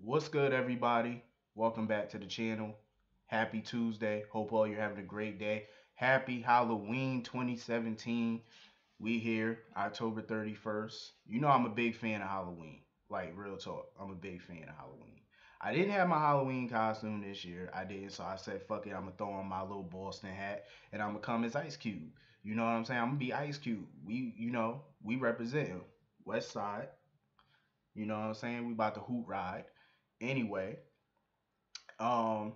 What's good, everybody? Welcome back to the channel. Happy Tuesday. Hope all you're having a great day. Happy Halloween 2017. We here, October 31st. You know I'm a big fan of Halloween. Like, real talk. I'm a big fan of Halloween. I didn't have my Halloween costume this year. I did, so I said, fuck it, I'm gonna throw on my little Boston hat and I'm gonna come as Ice Cube. You know what I'm saying? I'm gonna be Ice Cube. We represent West Side. You know what I'm saying? We about to hoot ride. Anyway, um,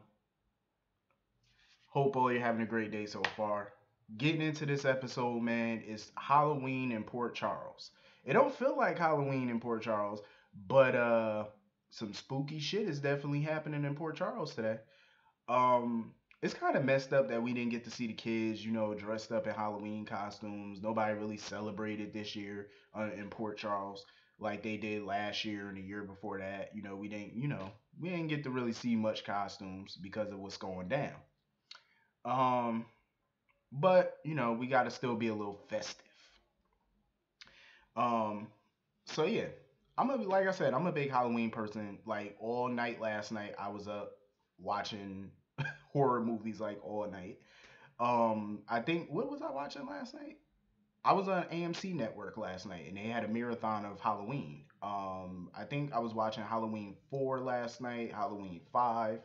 hope all you're having a great day so far. Getting into this episode, man, is Halloween in Port Charles. It don't feel like Halloween in Port Charles, but some spooky shit is definitely happening in Port Charles today. Um, it's kind of messed up that we didn't get to see the kids, dressed up in Halloween costumes. Nobody really celebrated this year in Port Charles like they did last year and the year before that. We didn't get to really see much costumes because of what's going down. Um, but we got to still be a little festive. Um, so yeah, like I said, I'm a big Halloween person. Like all night last night, I was up watching horror movies like all night. I think what was I watching last night? I was on AMC Network last night, and they had a marathon of Halloween. I think I was watching Halloween 4 last night, Halloween 5,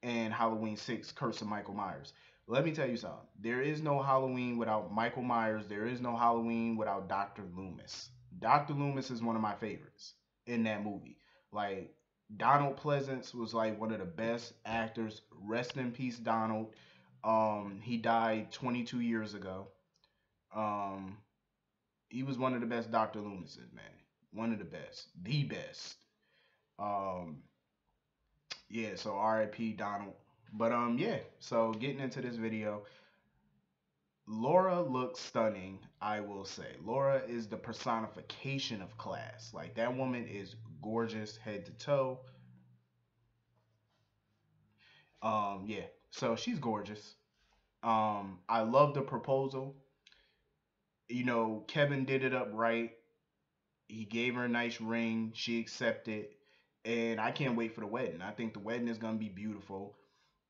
and Halloween 6, Curse of Michael Myers. Let me tell you something. There is no Halloween without Michael Myers. There is no Halloween without Dr. Loomis. Dr. Loomis is one of my favorites in that movie. Like, Donald Pleasance was like one of the best actors. Rest in peace, Donald. He died 22 years ago. Um, he was one of the best Dr. Loomises, man. One of the best. The best. Um, yeah, so RIP Donald. But yeah, so getting into this video, Laura looks stunning, I will say. Laura is the personification of class. Like that woman is gorgeous head to toe. Yeah. So she's gorgeous. I love the proposal. Kevin did it up right. He gave her a nice ring. She accepted. And I can't wait for the wedding. I think the wedding is going to be beautiful.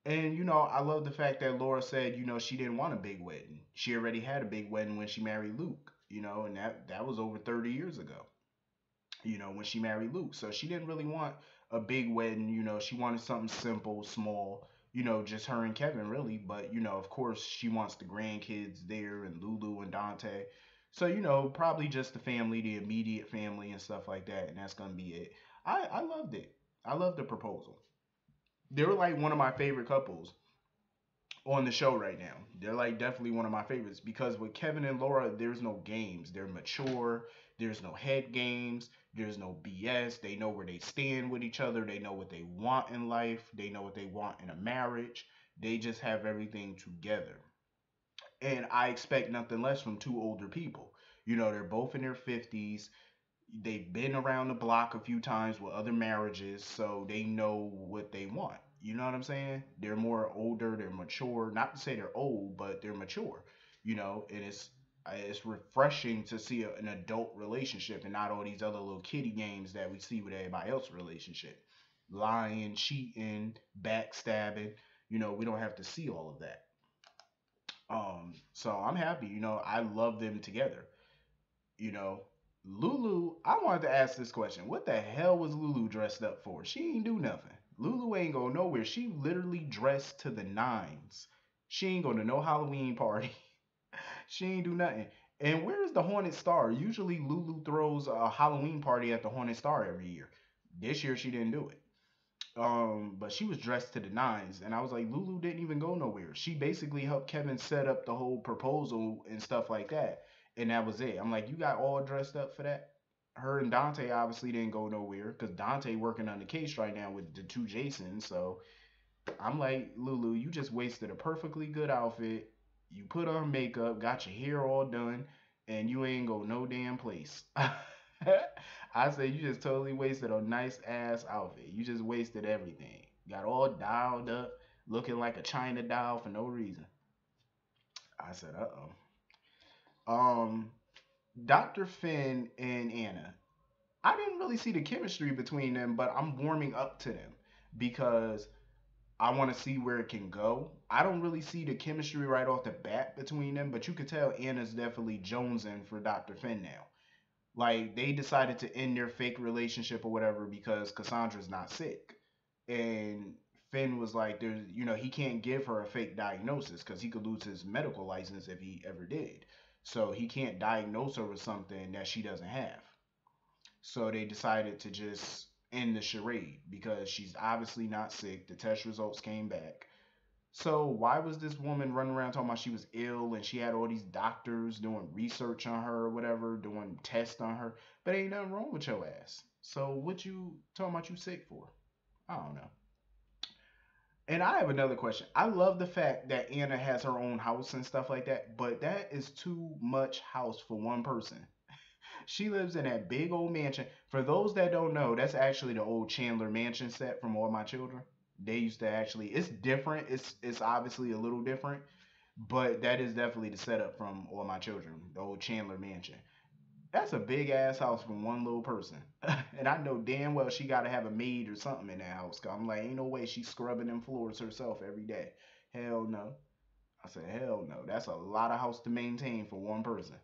And, I love the fact that Laura said, she didn't want a big wedding. She already had a big wedding when she married Luke, and that was over 30 years ago, when she married Luke. So she didn't really want a big wedding. She wanted something simple, small, just her and Kevin, really. But, of course, she wants the grandkids there and Lulu and Dante. So, probably just the family, the immediate family and stuff like that. And that's going to be it. I loved it. I loved the proposal. They were like one of my favorite couples on the show right now. They're like definitely one of my favorites because with Kevin and Laura, there's no games. They're mature. There's no head games. There's no BS. They know where they stand with each other. They know what they want in life. They know what they want in a marriage. They just have everything together. And I expect nothing less from two older people. They're both in their 50s. They've been around the block a few times with other marriages, so they know what they want. You know what I'm saying? They're more older, they're mature. Not to say they're old, but they're mature. And it's refreshing to see an adult relationship and not all these other little kiddie games that we see with everybody else's relationship. Lying, cheating, backstabbing. We don't have to see all of that. So I'm happy. I love them together. You know, Lulu, I wanted to ask this question. What the hell was Lulu dressed up for? She ain't do nothing. Lulu ain't go nowhere. She literally dressed to the nines. She ain't go to no Halloween party. She ain't do nothing. And where is the Hornet Star? Usually Lulu throws a Halloween party at the Hornet Star every year. This year she didn't do it. But she was dressed to the nines, and I was like, Lulu didn't even go nowhere. She basically helped Kevin set up the whole proposal and stuff like that, and that was it. I'm like, you got all dressed up for that? Her and Dante obviously didn't go nowhere because Dante working on the case right now with the two Jasons. So I'm like, Lulu, you just wasted a perfectly good outfit. You put on makeup, got your hair all done, and you ain't go no damn place. I said you just totally wasted a nice ass outfit. You just wasted everything. Got all dialed up, looking like a China doll for no reason. I said, uh oh. Um, Dr. Finn and Anna. I didn't really see the chemistry between them, but I'm warming up to them because I want to see where it can go. I don't really see the chemistry right off the bat between them, but you could tell Anna's definitely jonesing for Dr. Finn now. Like they decided to end their fake relationship or whatever because Cassandra's not sick. And Finn was like, there's, he can't give her a fake diagnosis because he could lose his medical license if he ever did. So he can't diagnose her with something that she doesn't have. So they decided to just end the charade because she's obviously not sick. The test results came back. So why was this woman running around talking about she was ill and she had all these doctors doing research on her or whatever, doing tests on her? But ain't nothing wrong with your ass. So what you talking about you sick for? I don't know. And I have another question. I love the fact that Anna has her own house and stuff like that, but that is too much house for one person. She lives in that big old mansion. For those that don't know, that's actually the old Chandler Mansion set from All My Children. They used to actually. It's different. It's obviously a little different, but that is definitely the setup from All My Children, the old Chandler Mansion. That's a big ass house from one little person, and I know damn well she got to have a maid or something in that house. Cause I'm like, ain't no way she's scrubbing them floors herself every day. Hell no. I said, hell no. That's a lot of house to maintain for one person.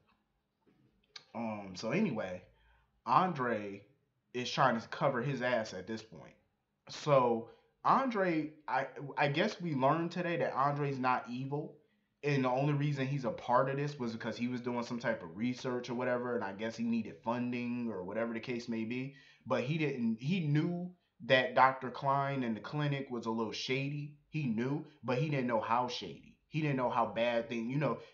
So anyway, Andre is trying to cover his ass at this point. So Andre, I guess we learned today that Andre's not evil, and the only reason he's a part of this was because he was doing some type of research or whatever, and I guess he needed funding or whatever the case may be. But he didn't. He knew that Dr. Klein and the clinic was a little shady. He knew, but he didn't know how shady. He didn't know how bad thing.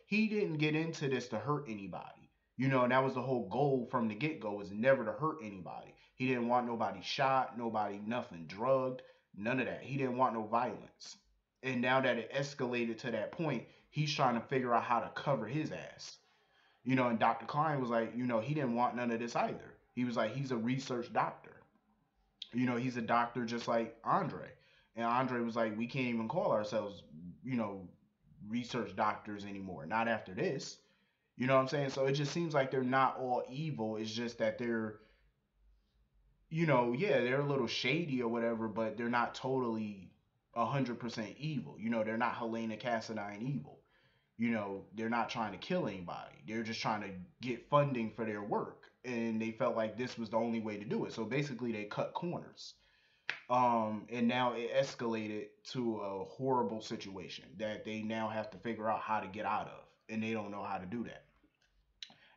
He didn't get into this to hurt anybody. And that was the whole goal from the get go was never to hurt anybody. He didn't want nobody shot, nobody nothing drugged, none of that. He didn't want no violence. And now that it escalated to that point, he's trying to figure out how to cover his ass. And Dr. Klein was like, he didn't want none of this either. He was like, he's a research doctor. He's a doctor just like Andre. And Andre was like, we can't even call ourselves, you know, research doctors anymore. Not after this. You know what I'm saying? So it just seems like they're not all evil. It's just that they're, yeah, they're a little shady or whatever, but they're not totally 100% evil. They're not Helena Cassadine evil. They're not trying to kill anybody. They're just trying to get funding for their work. And they felt like this was the only way to do it. So basically, they cut corners. And now it escalated to a horrible situation that they now have to figure out how to get out of. And they don't know how to do that.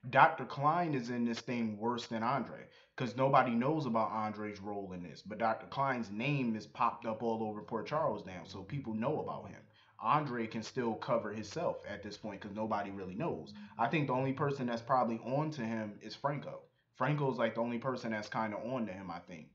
Dr. Klein is in this thing worse than Andre because nobody knows about Andre's role in this. But Dr. Klein's name is popped up all over Port Charles now, so people know about him. Andre can still cover himself at this point because nobody really knows. I think the only person that's probably on to him is Franco. Franco's like the only person that's kind of on to him, I think.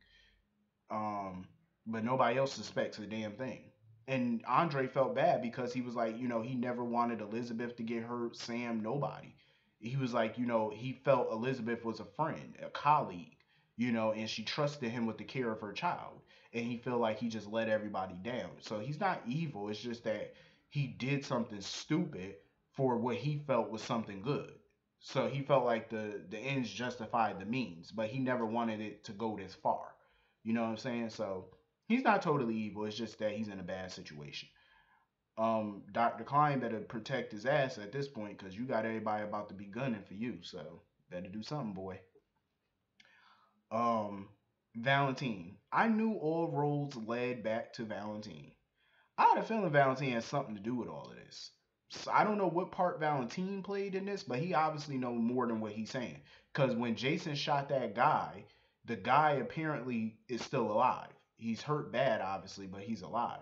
Um, but nobody else suspects a damn thing. And Andre felt bad because he was like, he never wanted Elizabeth to get hurt, Sam, nobody. He was like, he felt Elizabeth was a friend, a colleague, and she trusted him with the care of her child. And he felt like he just let everybody down. So he's not evil. It's just that he did something stupid for what he felt was something good. So he felt like the ends justified the means, but he never wanted it to go this far. You know what I'm saying? So he's not totally evil. It's just that he's in a bad situation. Dr. Klein better protect his ass at this point because you got everybody about to be gunning for you. So better do something, boy. Um, Valentine. I knew all roads led back to Valentine. I had a feeling Valentine had something to do with all of this. So I don't know what part Valentine played in this, but he obviously know more than what he's saying. Because when Jason shot that guy, the guy apparently is still alive. He's hurt bad, obviously, but he's alive.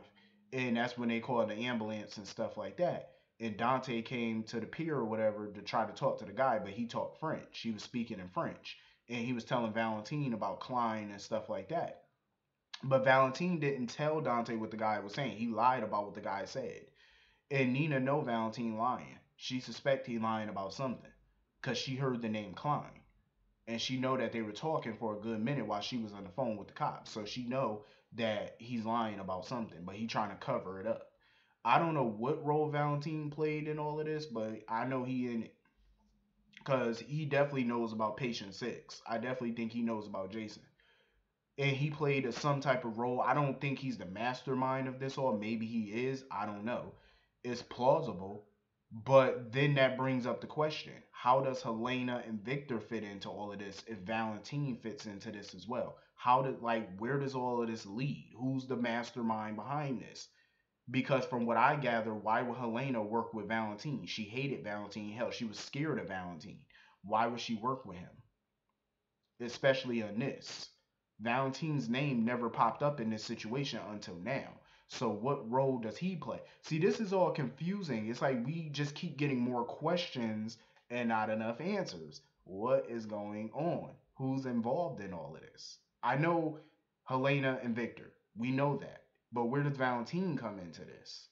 And that's when they called the ambulance and stuff like that. And Dante came to the pier or whatever to try to talk to the guy, but he talked French. He was speaking in French. And he was telling Valentine about Klein and stuff like that. But Valentine didn't tell Dante what the guy was saying. He lied about what the guy said. And Nina know Valentine lying. She suspect he lying about something. Cause she heard the name Klein. And she know that they were talking for a good minute while she was on the phone with the cops. So she know that he's lying about something, but he trying to cover it up. I don't know what role Valentine played in all of this, but I know he in it. because he definitely knows about Patient Six. I definitely think he knows about Jason, and he played some type of role. I don't think he's the mastermind of this, or maybe he is. I don't know. It's plausible, but then that brings up the question: how does Helena and Victor fit into all of this? If Valentine fits into this as well, how did where does all of this lead? Who's the mastermind behind this? Because from what I gather, why would Helena work with Valentine? She hated Valentine. Hell, she was scared of Valentine. Why would she work with him? Especially on this. Valentine's name never popped up in this situation until now. So what role does he play? See, this is all confusing. It's like we just keep getting more questions and not enough answers. What is going on? Who's involved in all of this? I know Helena and Victor. We know that. But where does Valentine come into this?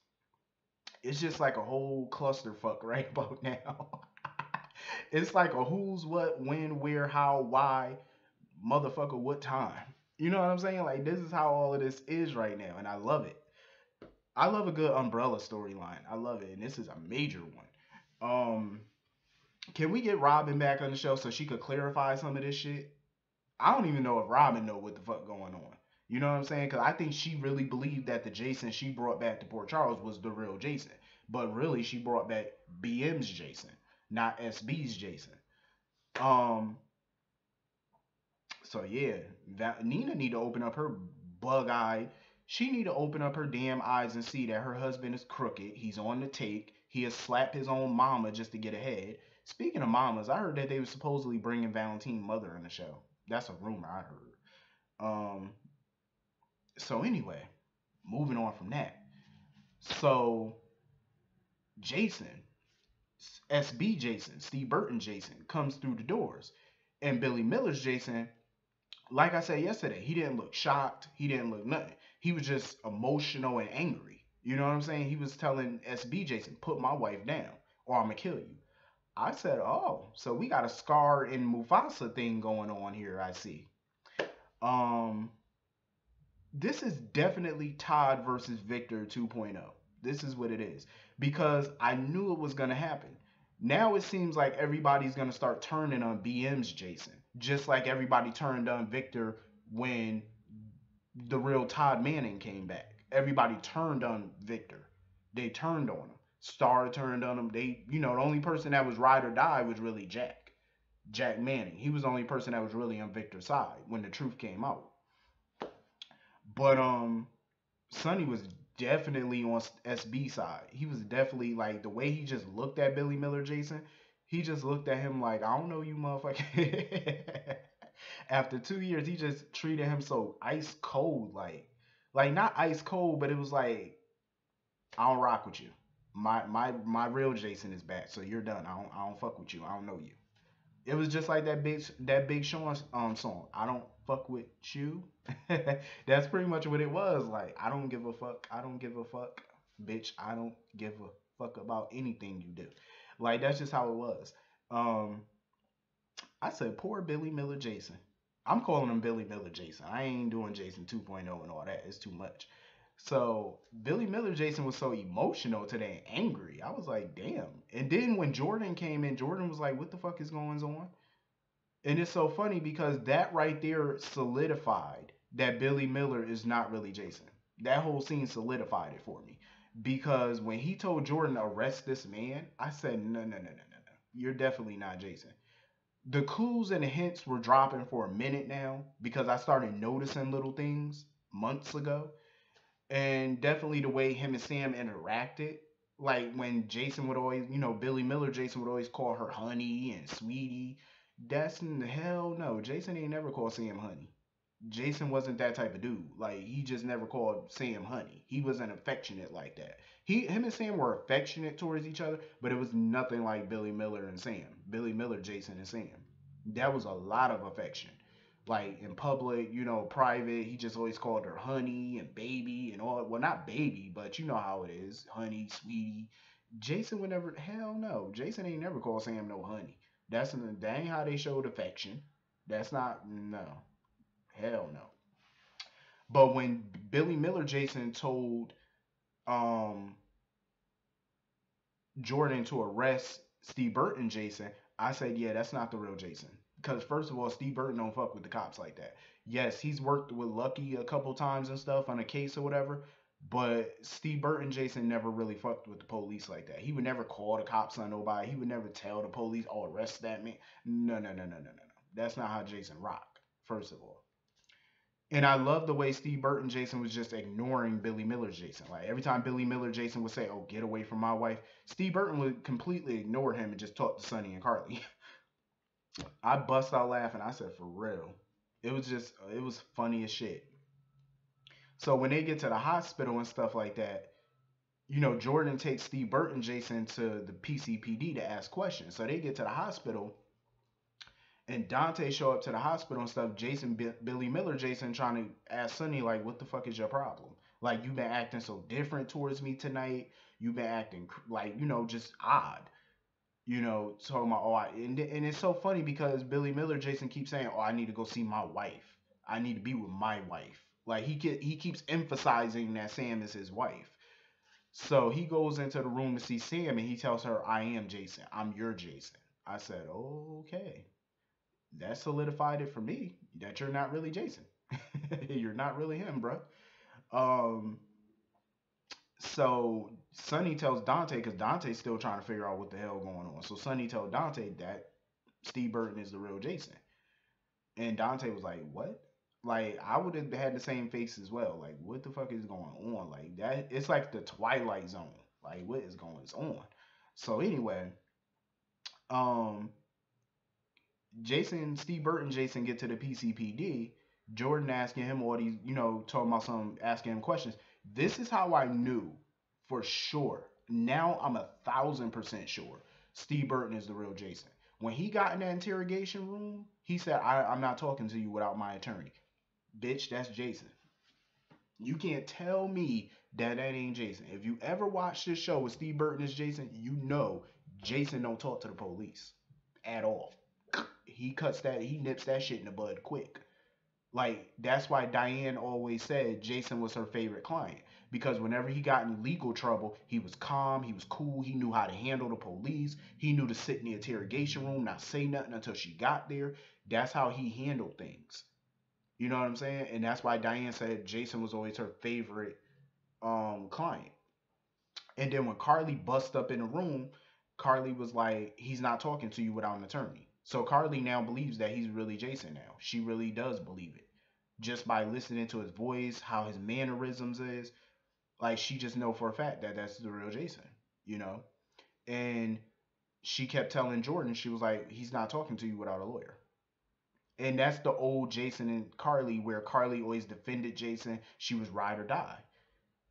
It's just like a whole clusterfuck right about now. It's like a who's, what, when, where, how, why, motherfucker, what time. You know what I'm saying? Like, this is how all of this is right now, and I love it. I love a good umbrella storyline. I love it, and this is a major one. Can we get Robin back on the show so she could clarify some of this shit? I don't even know if Robin know what the fuck going on. You know what I'm saying? Because I think she really believed that the Jason she brought back to Port Charles was the real Jason, but really she brought back BM's Jason, not SB's Jason. Um, So yeah, Nina need to open up her bug eye. She need to open up her damn eyes and see that her husband is crooked. He's on the take. He has slapped his own mama just to get ahead. Speaking of mamas, I heard that they were supposedly bringing Valentine mother in the show. That's a rumor I heard. Um. So anyway, moving on from that. So Jason, SB Jason, Steve Burton Jason comes through the doors, and Billy Miller's Jason, like I said yesterday, he didn't look shocked. He didn't look nothing. He was just emotional and angry. You know what I'm saying? He was telling SB Jason, put my wife down or I'm going to kill you. I said, oh, so we got a Scar and Mufasa thing going on here, I see. Um, this is definitely Todd versus Victor 2.0. This is what it is. Because I knew it was going to happen. Now it seems like everybody's going to start turning on BM's Jason. Just like everybody turned on Victor when the real Todd Manning came back. Everybody turned on Victor. They turned on him. Star turned on him. The only person that was ride or die was really Jack. Jack Manning. He was the only person that was really on Victor's side when the truth came out. But Sonny was definitely on SB side. He was definitely like the way he just looked at Billy Miller Jason. He just looked at him like, I don't know you, motherfucker. After 2 years, he just treated him so ice cold, like not ice cold, but it was like, I don't rock with you. My real Jason is back, so you're done. I don't fuck with you. I don't know you. It was just like that Big Sean song. I don't fuck with you. That's pretty much what it was. Like, I don't give a fuck. I don't give a fuck, bitch. I don't give a fuck about anything you do. Like, that's just how it was. Um, I said, poor Billy Miller Jason. I'm calling him Billy Miller Jason. I ain't doing Jason 2.0 and all that. It's too much. So Billy Miller Jason was so emotional today and angry. I was like, damn. And then when Jordan came in, Jordan was like, what the fuck is going on? And it's so funny because that right there solidified that Billy Miller is not really Jason. That whole scene solidified it for me. Because when he told Jordan to arrest this man, I said, no, no, no, no, no, no. You're definitely not Jason. The clues and the hints were dropping for a minute now because I started noticing little things months ago. And definitely the way him and Sam interacted. Like when Jason would always, Billy Miller, Jason would always call her honey and sweetie. That's hell no. Jason ain't never called Sam honey. Jason wasn't that type of dude. Like he just never called Sam honey. He wasn't affectionate like that. Him and Sam were affectionate towards each other, but it was nothing like Billy Miller and Sam. Billy Miller, Jason, and Sam. That was a lot of affection. Like in public, private, he just always called her honey and baby and all. Well, not baby, but you know how it is, honey, sweetie. Jason would never. Hell no. Jason ain't never called Sam no honey. That ain't how they showed affection. That's not no. Hell no. But when Billy Miller Jason told um Jordan to arrest Steve Burton Jason, I said, yeah, that's not the real Jason. Because first of all, Steve Burton don't fuck with the cops like that. Yes, he's worked with Lucky a couple times and stuff on a case or whatever, but Steve Burton Jason never really fucked with the police like that. He would never call the cops on nobody. He would never tell the police, "Oh, arrest that man." No, no, no, no, no, no, no. That's not how Jason rock. First of all. And I love the way Steve Burton Jason was just ignoring Billy Miller Jason. Like every time Billy Miller Jason would say, "Oh, get away from my wife," Steve Burton would completely ignore him and just talk to Sonny and Carly. I bust out laughing. I said, "For real." It was funny as shit. So when they get to the hospital and stuff like that, Jordan takes Steve Burton Jason to the PCPD to ask questions. So they get to the hospital and Dante show up to the hospital and stuff. Billy Miller Jason trying to ask Sonny like, "What the fuck is your problem? Like you've been acting so different towards me tonight. You've been acting like just odd." Talking about, and it's so funny because Billy Miller Jason keeps saying, "Oh, I need to go see my wife. I need to be with my wife." Like he keeps emphasizing that Sam is his wife. So he goes into the room to see Sam and he tells her, "I am Jason. I'm your Jason." I said, "Okay, that solidified it for me that you're not really Jason. You're not really him, bro." Um, so Sonny tells Dante because Dante's still trying to figure out what the hell going on. So Sonny tells Dante that Steve Burton is the real Jason. And Dante was like, "What?" Like I would have had the same face as well. Like, what the fuck is going on? Like that it's like the Twilight Zone. Like, what is going on? So anyway, um Steve Burton Jason get to the PCPD, Jordan asking him all these, talking about some asking him questions. This is how I knew for sure. Now I'm 1,000% sure Steve Burton is the real Jason. When he got in that interrogation room, he said, I'm not talking to you without my attorney. Bitch, that's Jason. You can't tell me that ain't Jason. If you ever watch this show with Steve Burton as Jason, you know Jason don't talk to the police at all. He nips that shit in the bud quick. Like that's why Diane always said Jason was her favorite client because whenever he got in legal trouble, he was calm, he was cool, he knew how to handle the police, he knew to sit in the interrogation room, not say nothing until she got there. That's how he handled things. You know what I'm saying? And that's why Diane said Jason was always her favorite client. And then when Carly bust up in the room, Carly was like, "He's not talking to you without an attorney." So Carly now believes that he's really Jason now. She really does believe it. Just by listening to his voice, how his mannerisms is, like she just know for a fact that that's the real Jason, you know? And she kept telling Jordan, she was like, "He's not talking to you without a lawyer." And that's the old Jason and Carly where Carly always defended Jason. She was ride or die.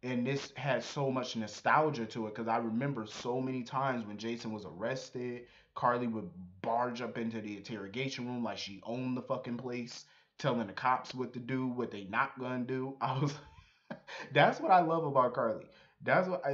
And this had so much nostalgia to it because I remember so many times when Jason was arrested, Carly would barge up into the interrogation room like she owned the fucking place, telling the cops what to do, what they not gonna do. I was, that's what I love about Carly. That's what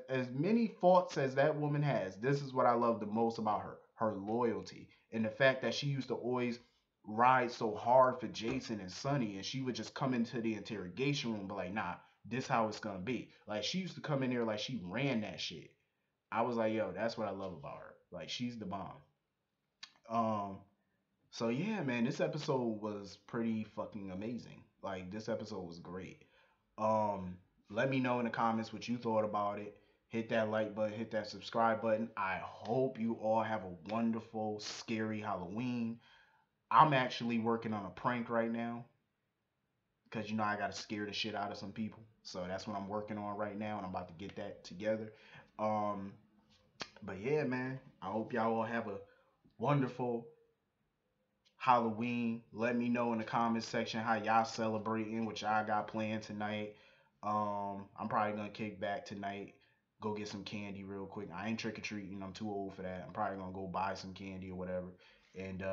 as many faults as that woman has. This is what I love the most about her: her loyalty and the fact that she used to always ride so hard for Jason and Sonny, and she would just come into the interrogation room, but like, "Nah, this how it's gonna be." Like she used to come in there like she ran that shit. I was like, "Yo, that's what I love about her. Like she's the bomb." Um, so yeah, man, this episode was pretty fucking amazing. Like this episode was great. Um, Let me know in the comments what you thought about it. Hit that like button, hit that subscribe button. I hope you all have a wonderful, scary Halloween. I'm actually working on a prank right now because I gotta scare the shit out of some people. So that's what I'm working on right now, and I'm about to get that together. Um, but yeah, man, I hope y'all all have a wonderful Halloween. Let me know in the comments section how y'all celebrating, what y'all got planned tonight. I'm probably gonna kick back tonight, go get some candy real quick. I ain't trick or treating. I'm too old for that. I'm probably gonna go buy some candy or whatever, and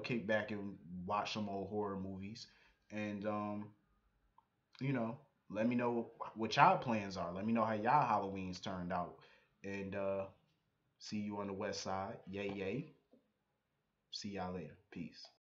kick back and watch some old horror movies. And you know, let me know what y'all plans are. Let me know how y'all Halloween's turned out. And see you on the west side. Yay, yay. See y'all later. Peace.